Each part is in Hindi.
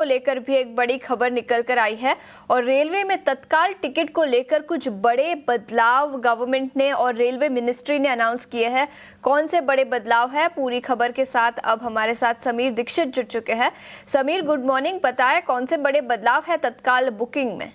को लेकर भी एक बड़ी खबर निकल कर आई है और रेलवे में तत्काल टिकट को लेकर कुछ बड़े बदलाव गवर्नमेंट ने और रेलवे मिनिस्ट्री ने अनाउंस किए हैं। कौन से बड़े बदलाव है, पूरी खबर के साथ अब हमारे साथ समीर दीक्षित जुड़ चुके हैं। Sameer, good morning. बताएं कौन से बड़े बदलाव है तत्काल बुकिंग में।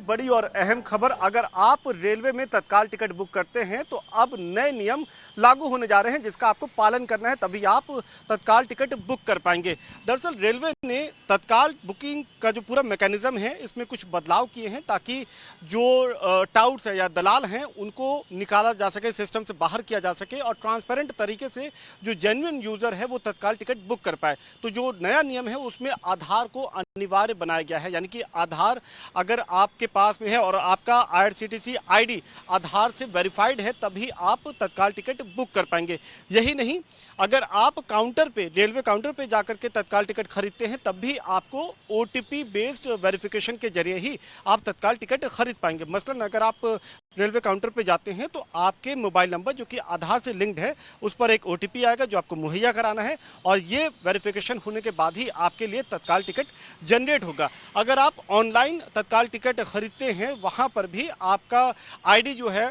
बड़ी और अहम खबर, अगर आप रेलवे में तत्काल टिकट बुक करते हैं तो अब नए नियम लागू होने जा रहे हैं जिसका आपको पालन करना है, तभी आप तत्काल टिकट बुक कर पाएंगे। दरअसल रेलवे ने तत्काल बुकिंग का जो पूरा मैकेनिज्म है इसमें कुछ बदलाव किए हैं ताकि जो टाउट्स है या दलाल हैं उनको निकाला जा सके, सिस्टम से बाहर किया जा सके और ट्रांसपेरेंट तरीके से जो जेन्युइन यूजर है वो तत्काल टिकट बुक कर पाए। तो जो नया नियम है उसमें आधार को अनिवार्य बनाया गया है, यानी कि आधार अगर आपके पास में है और आपका IRCTC आईडी आधार से वेरीफाइड है तभी आप तत्काल टिकट बुक कर पाएंगे। यही नहीं, अगर आप काउंटर पे, रेलवे काउंटर पे जाकर के तत्काल टिकट खरीदते हैं तब भी आपको OTP बेस्ड वेरिफिकेशन के जरिए ही आप तत्काल टिकट खरीद पाएंगे। मसलन अगर आप रेलवे काउंटर पे जाते हैं तो आपके मोबाइल नंबर जो कि आधार से लिंक्ड है उस पर एक OTP आएगा जो आपको मुहैया कराना है और ये वेरिफिकेशन होने के बाद ही आपके लिए तत्काल टिकट जनरेट होगा। अगर आप ऑनलाइन तत्काल टिकट खरीदते हैं वहाँ पर भी आपका आईडी जो है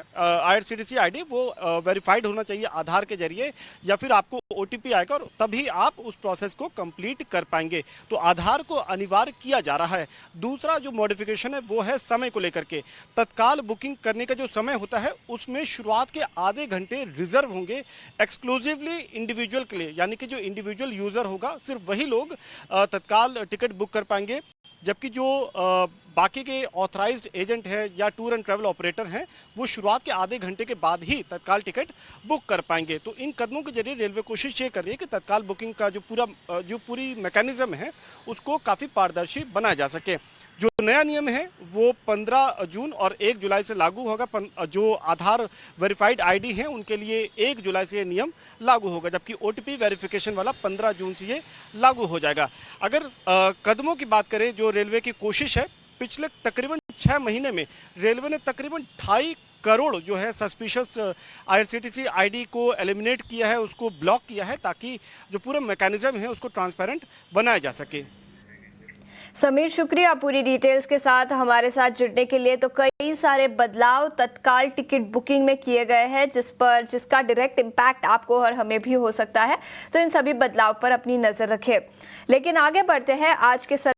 IRCTC आईडी वो वेरीफाइड होना चाहिए आधार के जरिए, या फिर आपको OTP आएगा और तभी आप उस प्रोसेस को कंप्लीट कर पाएंगे। तो आधार को अनिवार्य किया जा रहा है। दूसरा जो मॉडिफिकेशन है वो है समय को लेकर के। तत्काल बुकिंग करने का जो समय होता है उसमें शुरुआत के आधे घंटे रिजर्व होंगे एक्सक्लूसिवली इंडिविजुअल के लिए, यानी कि जो इंडिविजुअल यूजर होगा सिर्फ वही लोग तत्काल टिकट बुक कर पाएंगे, जबकि जो बाकी के ऑथराइज्ड एजेंट है या टूर एंड ट्रैवल ऑपरेटर हैं वो शुरुआत के आधे घंटे के बाद ही तत्काल टिकट बुक कर पाएंगे। तो इन कदमों के जरिए रेलवे कोशिश ये कर रही है कि तत्काल बुकिंग का जो पूरी मैकेनिज्म है उसको काफ़ी पारदर्शी बनाया जा सके। जो नया नियम है वो 15 जून और 1 जुलाई से लागू होगा। जो आधार वेरीफाइड आईडी हैं उनके लिए 1 जुलाई से ये नियम लागू होगा, जबकि OTP वेरिफिकेशन वाला 15 जून से ये लागू हो जाएगा। अगर कदमों की बात करें, जो रेलवे की कोशिश है, पिछले तकरीबन 6 महीने में रेलवे ने तकरीबन 2.5 करोड़ जो है सस्पिशियस IRCTC आईडी को एलिमिनेट किया है, उसको ब्लॉक किया है ताकि जो पूरा मैकेनिज्म है उसको ट्रांसपेरेंट बनाया जा सके। समीर, शुक्रिया पूरी डिटेल्स के साथ हमारे साथ जुड़ने के लिए। तो कई सारे बदलाव तत्काल टिकट बुकिंग में किए गए हैं जिसका डायरेक्ट इम्पैक्ट आपको और हमें भी हो सकता है, तो इन सभी बदलाव पर अपनी नजर रखें। लेकिन आगे बढ़ते हैं आज के